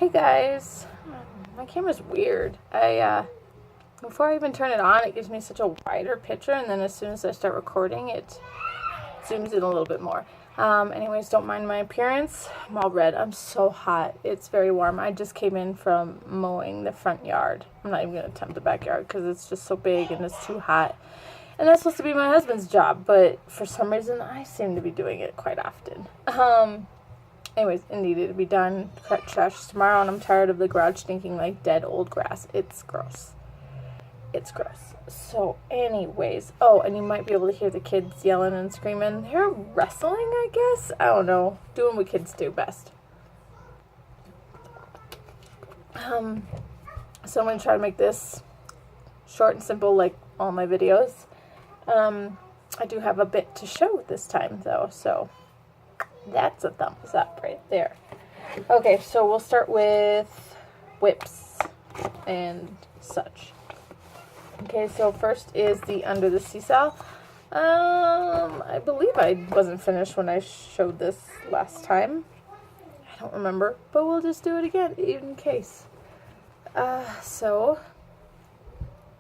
Hey guys, my camera's weird. Before I even turn it on, it gives me such a wider picture, and then as soon as I start recording, it zooms in a little bit more. Anyways, don't mind my appearance. I'm all red. I'm so hot. It's very warm. I just came in from mowing the front yard. I'm not even going to attempt the backyard because it's just so big and it's too hot. And that's supposed to be my husband's job, but for some reason, I seem to be doing it quite often. Anyways, it needed to be done. Cut trash tomorrow, and I'm tired of the garage stinking like dead old grass. It's gross. It's gross. So, anyways. Oh, and you might be able to hear the kids yelling and screaming. They're wrestling, I guess? I don't know. Doing what kids do best. So I'm going to try to make this short and simple like all my videos. I do have a bit to show this time, though, so that's a thumbs up right there. Okay, so we'll start with whips and such. Okay, so first is the under the seesaw. I believe I wasn't finished when I showed this last time. I don't remember, but we'll just do it again in case. So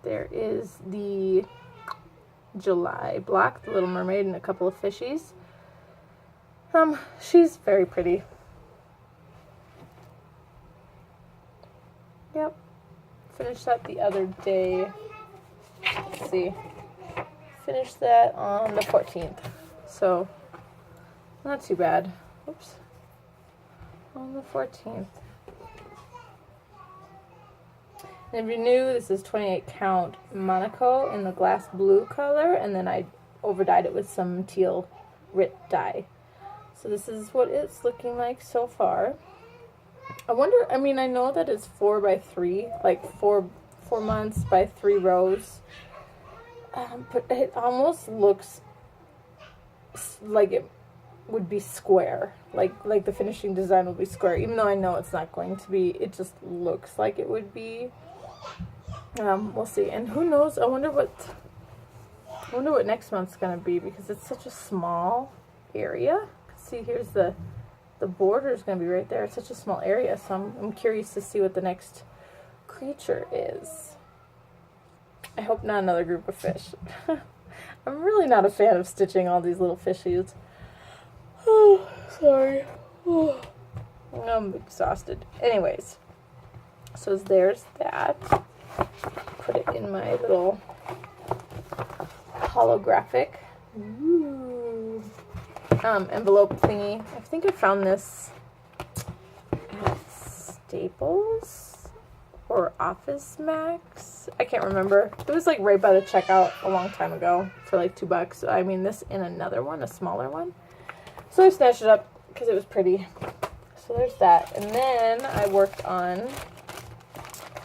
there is the July block, the Little Mermaid, and a couple of fishies. She's very pretty. Yep. Finished that the other day. Let's see. Finished that on the 14th. So, not too bad. Oops. On the 14th. And if you're new, this is 28 count Monaco in the glass blue color, and then I overdyed it with some teal Rit dye. So this is what it's looking like so far. I wonder, I mean, I know that it's 4x3, like four months by 3 rows. But it almost looks like it would be square. Like the finishing design will be square, even though I know it's not going to be. It just looks like it would be. We'll see. And who knows? I wonder what next month's gonna be, because it's such a small area. See, here's the border is gonna be right there. It's such a small area, so I'm curious to see what the next creature is. I hope not another group of fish. I'm really not a fan of stitching all these little fishies. Oh, sorry. Oh, I'm exhausted. Anyways, so there's that. Put it in my little holographic envelope thingy. I think I found this at Staples or Office Max. I can't remember. It was like right by the checkout a long time ago for like $2. I mean, this and another one, a smaller one. So I snatched it up because it was pretty. So there's that. And then I worked on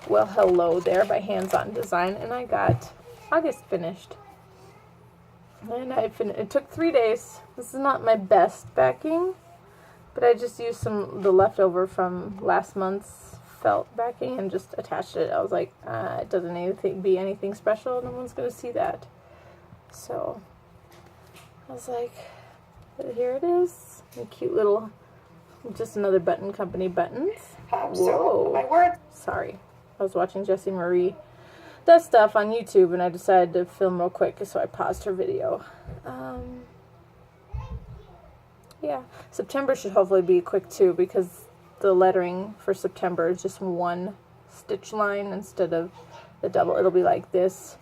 Well Hello There by Hands On Design, and I got August finished. And it took 3 days. This is not my best backing, but I just used the leftover from last month's felt backing and just attached it. I was like, it doesn't need to be anything special. No one's going to see that. So I was like, here it is. A cute little, just another button company buttons. Whoa. My word. Sorry. I was watching Jessie Marie does stuff on YouTube, and I decided to film real quick, so I paused her video. Yeah, September should hopefully be quick too, because the lettering for September is just one stitch line instead of the double. It'll be like this.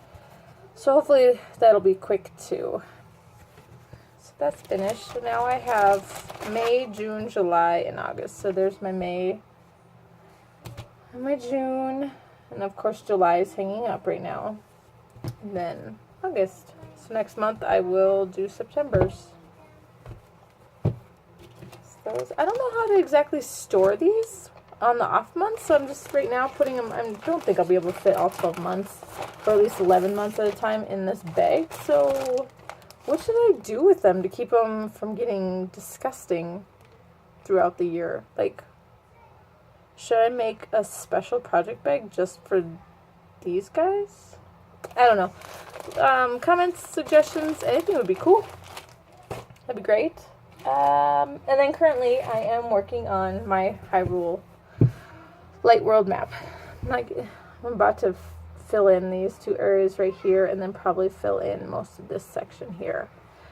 So hopefully that'll be quick too. So that's finished. So now I have May, June, July, and August. So there's my May and my June. And of course July is hanging up right now. And then August. So next month I will do September's. So I don't know how to exactly store these on the off months. So I'm just right now putting them, I don't think I'll be able to fit all 12 months. Or at least 11 months at a time in this bag. So what should I do with them to keep them from getting disgusting throughout the year? Like, should I make a special project bag just for these guys? I don't know. Comments, suggestions, anything would be cool. That'd be great. And then currently I am working on my Hyrule light world map. I'm about to fill in these two areas right here and then probably fill in most of this section here.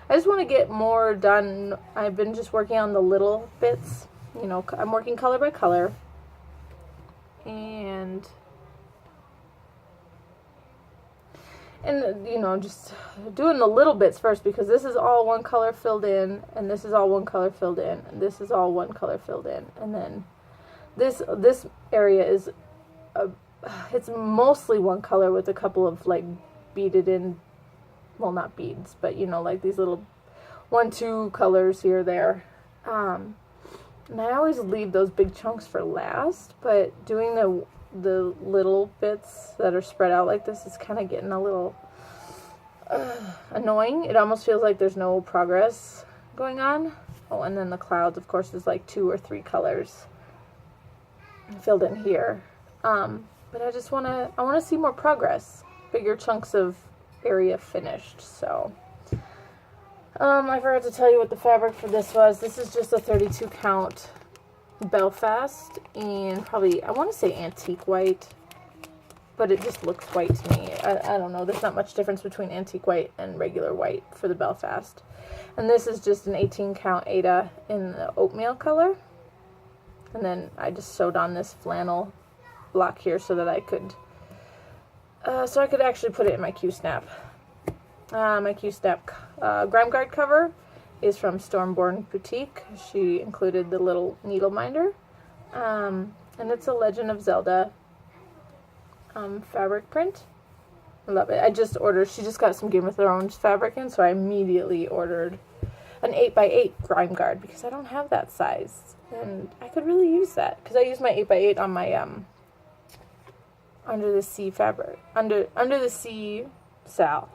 I just want to get more done. I've been just working on the little bits. You know, I'm working color by color. And you know, just doing the little bits first, because this is all one color filled in, and this is all one color filled in, and this is all one color filled in, and then this area is it's mostly one color with a couple of like beaded in, well, not beads, but you know, like these little 1-2 colors here or there. And I always leave those big chunks for last, but doing the little bits that are spread out like this is kind of getting a little annoying. It almost feels like there's no progress going on. Oh, and then the clouds, of course, is like 2 or 3 colors filled in here. But I just want to see more progress, bigger chunks of area finished. So I forgot to tell you what the fabric for this was. This is just a 32 count Belfast, and probably, I want to say antique white, but it just looks white to me. I don't know, there's not much difference between antique white and regular white for the Belfast. And this is just an 18 count Ada in the oatmeal color. And then I just sewed on this flannel block here so that I could actually put it in my Q-snap. My Q-snap grime guard cover is from Stormborn Boutique. She included the little needle minder. And it's a Legend of Zelda fabric print. I love it. I just ordered, she just got some Game of Thrones fabric in, so I immediately ordered an 8x8 grime guard because I don't have that size. And I could really use that because I use my 8x8 on my Under the Sea fabric. Under the Sea Sal.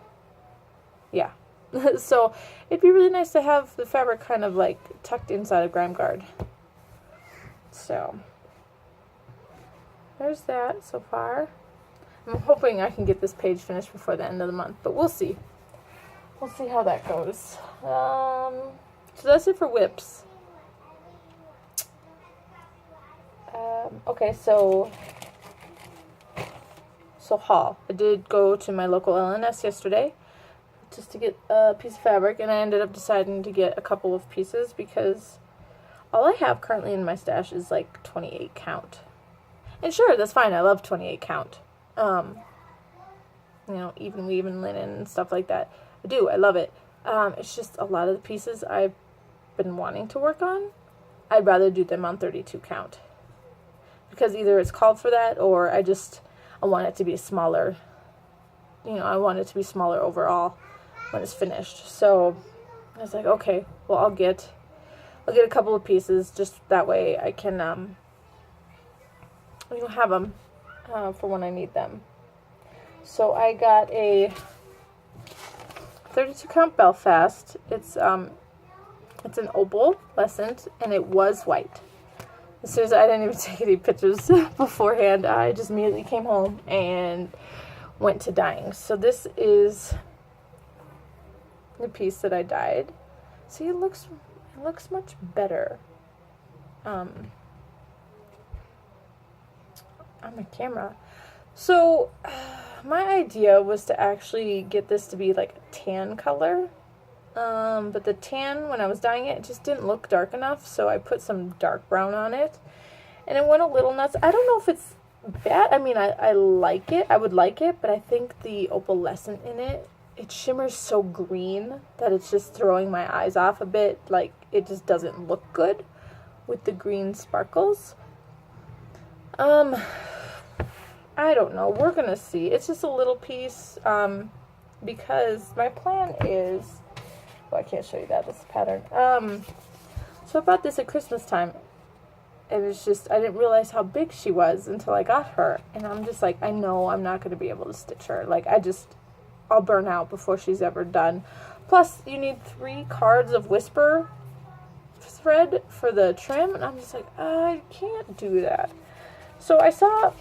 Yeah. So it'd be really nice to have the fabric kind of like tucked inside a grime guard. So there's that so far. I'm hoping I can get this page finished before the end of the month, but we'll see. We'll see how that goes. So that's it for whips. Okay, so haul. I did go to my local LNS yesterday just to get a piece of fabric, and I ended up deciding to get a couple of pieces because all I have currently in my stash is like 28 count. And sure, that's fine. I love 28 count. You know, even weave and linen and stuff like that. I do. I love it. It's just a lot of the pieces I've been wanting to work on, I'd rather do them on 32 count. Because either it's called for that, or I want it to be smaller. You know, I want it to be smaller overall when it's finished. So I was like, okay, well, I'll get a couple of pieces, just that way I can you know, have them for when I need them. So I got a 32 count Belfast. It's an opalescent, and it was white. As soon as I didn't even take any pictures beforehand, I just immediately came home and went to dyeing. So this is the piece that I dyed. See, it looks much better on my camera. So my idea was to actually get this to be like a tan color. But the tan, when I was dyeing it, just didn't look dark enough, so I put some dark brown on it, and it went a little nuts. I don't know if it's bad. I mean, I like it. I would like it, but I think the opalescent in it shimmers so green that it's just throwing my eyes off a bit. Like, it just doesn't look good with the green sparkles. I don't know. We're gonna see. It's just a little piece, because my plan is... Well, I can't show you that. This pattern. So I bought this at Christmas time, and it's just, I didn't realize how big she was until I got her, and I'm just like, I know I'm not going to be able to stitch her. Like, I'll burn out before she's ever done. Plus, you need 3 cards of whisper thread for the trim, and I'm just like, I can't do that. So I saw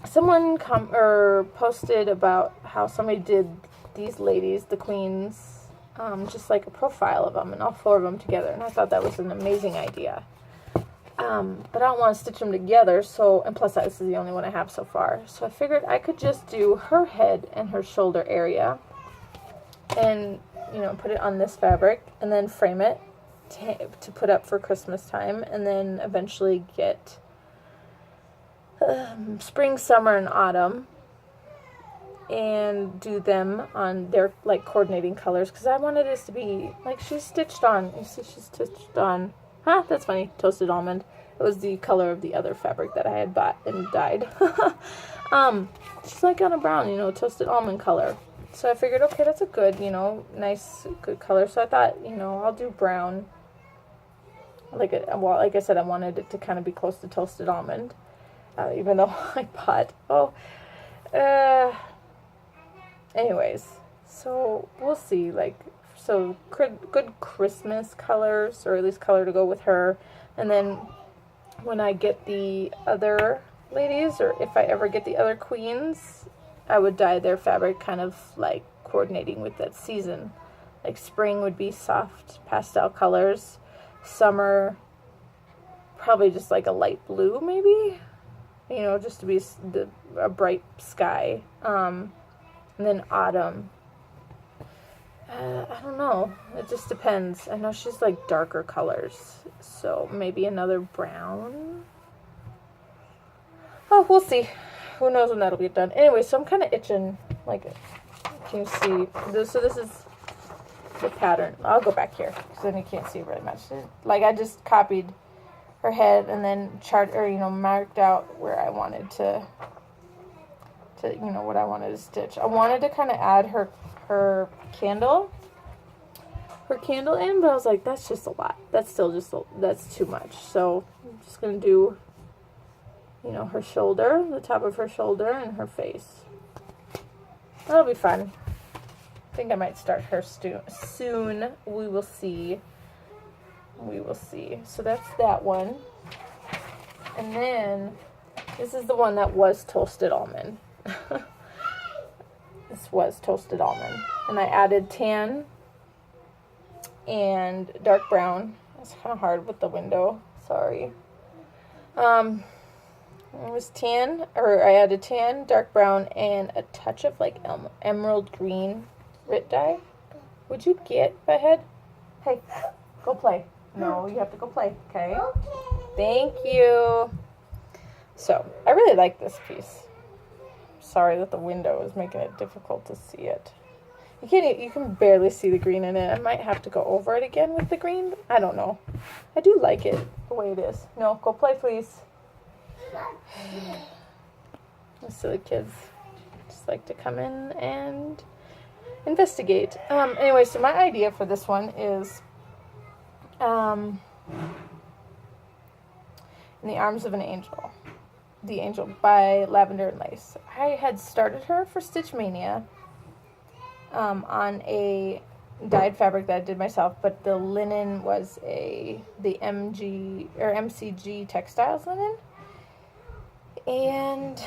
someone posted about how somebody did these ladies, the queens, just like a profile of them, and all 4 of them together, and I thought that was an amazing idea. But I don't want to stitch them together, so, and plus this is the only one I have so far. So I figured I could just do her head and her shoulder area and, you know, put it on this fabric and then frame it to put up for Christmas time, and then eventually get spring, summer, and autumn and do them on their, like, coordinating colors, because I wanted this to be, like, she's stitched on, you see she's stitched on, that's funny, toasted almond. It was the color of the other fabric that I had bought and dyed. She's like on a brown, you know, toasted almond color. So I figured, okay, that's a good, you know, nice, good color. So I thought, you know, I'll do brown. Like I said, I wanted it to kind of be close to toasted almond. Even though I bought, anyways, so we'll see, like, so good Christmas colors, or at least color to go with her. And then when I get the other ladies, or if I ever get the other queens, I would dye their fabric kind of like coordinating with that season. Like spring would be soft pastel colors, summer probably just like a light blue maybe, you know, just to be a bright sky. And then autumn, I don't know, it just depends. I know she's like darker colors, so maybe another brown. Oh, we'll see. Who knows when that'll be done. Anyway, so I'm kind of itching, like, can you see this? So this is the pattern. I'll go back here because then you can't see very much. Like, I just copied her head and then marked out where I wanted to you know, what I wanted to stitch. I wanted to kind of add her candle in, but I was like, that's just a lot. That's still just that's too much. So I'm just gonna do, you know, her shoulder, the top of her shoulder, and her face. That'll be fun. I think I might start her soon. We will see. We will see. So that's that one. And then this is the one that was toasted almond. This was toasted almond. And I added tan and dark brown. It's kind of hard with the window. Sorry. It was tan, or I added tan, dark brown, and a touch of like emerald green Rit dye. Would you get ahead? Hey, go play. No, you have to go play, okay? Thank you. So, I really like this piece. Sorry that the window is making it difficult to see it. You can barely see the green in it. I might have to go over it again with the green. I don't know. I do like it the way it is. No, go play, please. The silly kids just like to come in and investigate. Anyway, so my idea for this one is In the Arms of an Angel. The Angel by Lavender and Lace. I had started her for Stitch Mania on a dyed fabric that I did myself, but the linen was the MCG Textiles linen, and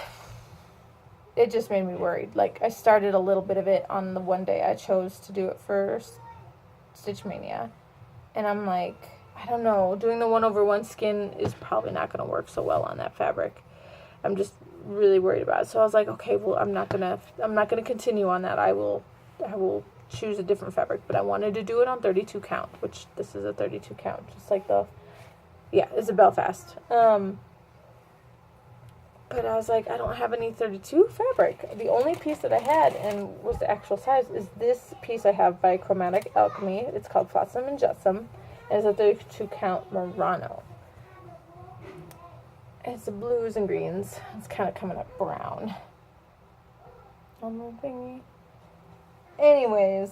it just made me worried. Like, I started a little bit of it on the one day I chose to do it for Stitch Mania, and I'm like, I don't know, doing the 1/1 skin is probably not going to work so well on that fabric. I'm just really worried about it. So I was like, okay, well, I'm not gonna continue on that. I will choose a different fabric. But I wanted to do it on 32 count, which this is a 32 count, just like it's a Belfast. But I was like, I don't have any 32 fabric. The only piece that I had and was the actual size is this piece I have by Chromatic Alchemy. It's called Flotsam and Jetsam. And it's a 32 count Murano. It's the blues and greens. It's kind of coming up brown on the thingy. Anyways,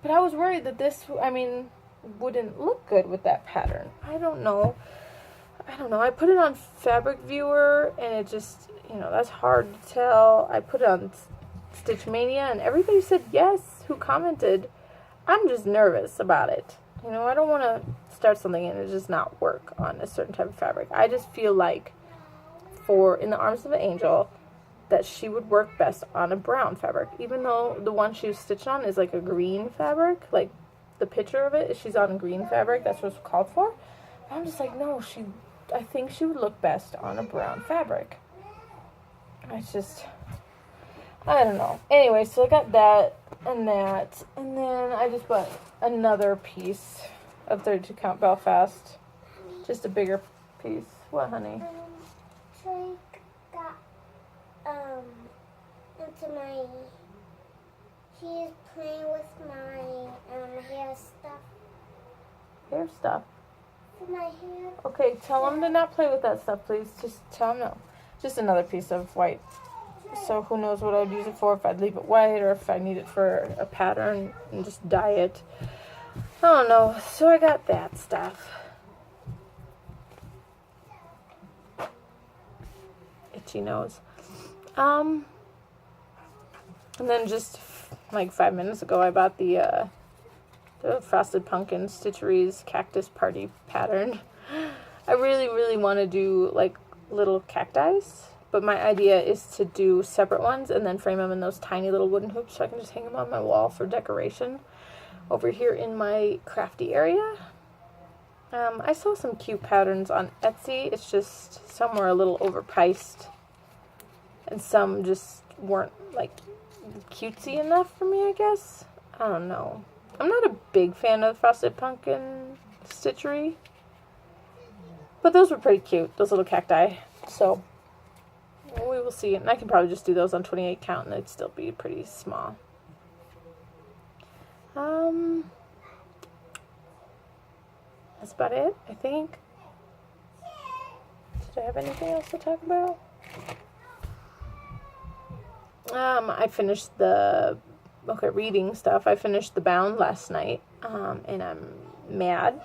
but I was worried that this, wouldn't look good with that pattern. I don't know. I put it on Fabric Viewer, and it just, that's hard to tell. I put it on Stitch Mania, and everybody said yes who commented. I'm just nervous about it. I don't want to start something and it just not work on a certain type of fabric. I just feel like In the Arms of an Angel, that she would work best on a brown fabric, even though the one she was stitched on is like a green fabric. Like, the picture of it is she's on green fabric. That's what it's called for. But I'm just like, no, she I think she would look best on a brown fabric. I don't know. Anyway, so I got that, and then I just bought another piece of 32 count Belfast. Just a bigger piece. What, honey? So I got, into my, she's playing with my, hair stuff. Hair stuff? For my hair. Okay, tell him to not play with that stuff, please. Just tell him no. Just another piece of white. So who knows what I would use it for, if I'd leave it white or if I need it for a pattern and just dye it. I don't know. So I got that stuff. Itchy nose. And then just like 5 minutes ago, I bought the Frosted Pumpkin Stitcheries Cactus Party pattern. I really, really want to do like little cacti, but my idea is to do separate ones and then frame them in those tiny little wooden hoops so I can just hang them on my wall for decoration over here in my crafty area. I saw some cute patterns on Etsy. It's just some were a little overpriced and some just weren't like cutesy enough for me, I guess. I don't know. I'm not a big fan of Frosted Pumpkin Stitchery, but those were pretty cute, those little cacti. So we will see. And I can probably just do those on 28 count and they'd still be pretty small. That's about it, I think. Did I have anything else to talk about? I finished reading stuff. I finished The Bound last night, and I'm mad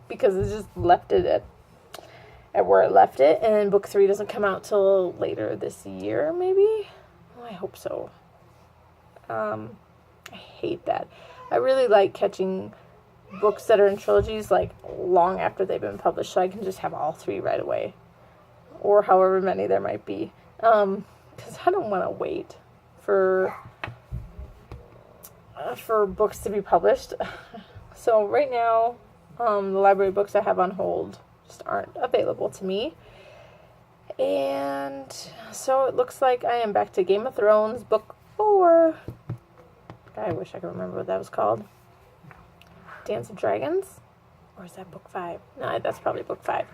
because it just left it at where it left it, and book 3 doesn't come out till later this year, maybe? Oh, I hope so. I hate that. I really like catching books that are in trilogies like long after they've been published, so I can just have all 3 right away, or however many there might be, because I don't want to wait for books to be published. So right now, the library books I have on hold just aren't available to me. And so it looks like I am back to Game of Thrones book 4. I wish I could remember what that was called. Dance of Dragons? Or is that book 5? No, that's probably book 5.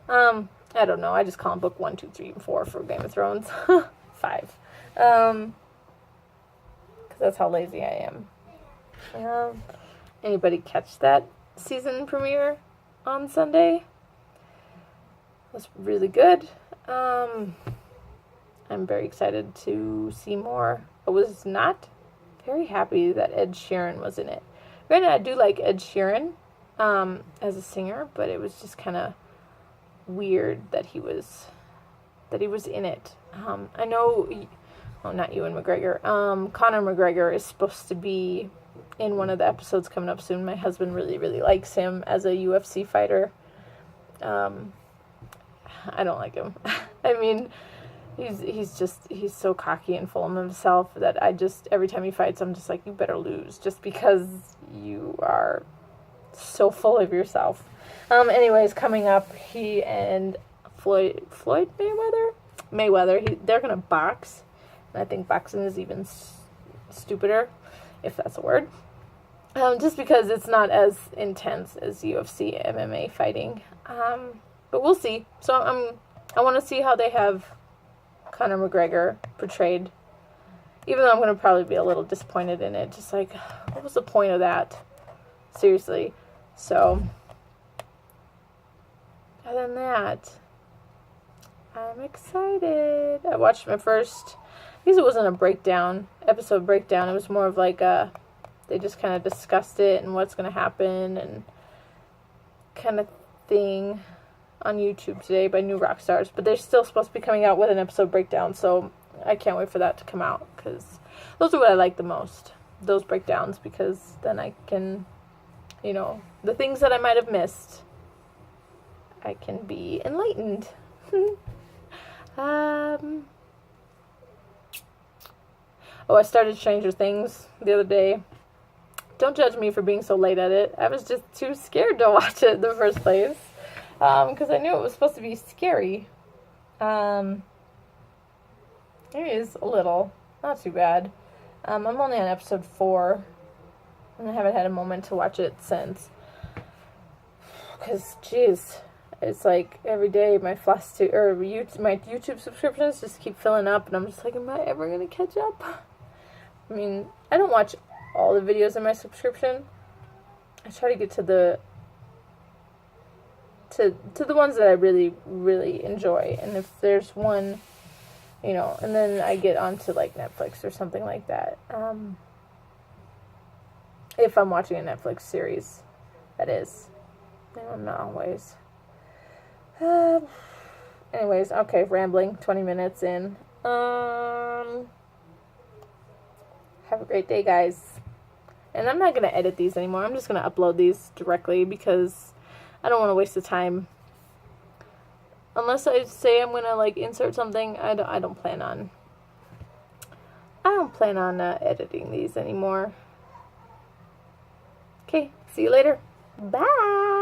I don't know. I just call them book 1, 2, 3, and 4 for Game of Thrones. 5. Because that's how lazy I am. Anybody catch that season premiere on Sunday? It was really good. I'm very excited to see more. I was not very happy that Ed Sheeran was in it. Granted, I do like Ed Sheeran as a singer, but it was just kind of weird that he was in it. I know, not Ewan McGregor. Conor McGregor is supposed to be in one of the episodes coming up soon. My husband really, really likes him as a UFC fighter. I don't like him. I mean, he's so cocky and full of himself that every time he fights, I'm just like, you better lose, just because you are so full of yourself. Anyways, coming up, he and Floyd Mayweather, they're gonna box, and I think boxing is even stupider, if that's a word. Just because it's not as intense as UFC MMA fighting. But we'll see. So I want to see how they have Conor McGregor portrayed. Even though I'm going to probably be a little disappointed in it. Just like, what was the point of that? Seriously. So, other than that, I'm excited. I watched my first, I guess it wasn't a episode breakdown. It was more of like they just kind of discussed it and what's going to happen and kind of thing on YouTube today by New Rockstars. But they're still supposed to be coming out with an episode breakdown, so I can't wait for that to come out, because those are what I like the most, those breakdowns, because then I can, the things that I might have missed, I can be enlightened. I started Stranger Things the other day. Don't judge me for being so late at it. I was just too scared to watch it in the first place. because I knew it was supposed to be scary. It is a little, not too bad. I'm only on episode 4, and I haven't had a moment to watch it since. Because, jeez, it's like every day my Flosstube or my YouTube subscriptions just keep filling up, and I'm just like, am I ever gonna catch up? I mean, I don't watch all the videos in my subscription. I try to get to the ones that I really, really enjoy, and if there's one, you know, and then I get onto like Netflix or something like that. If I'm watching a Netflix series, that is. You know, not always. Anyways, okay, rambling. 20 minutes in. Have a great day, guys. And I'm not gonna edit these anymore. I'm just gonna upload these directly because I don't want to waste the time. Unless I say I'm gonna like insert something, I don't plan on editing these anymore. Okay, see you later. Bye.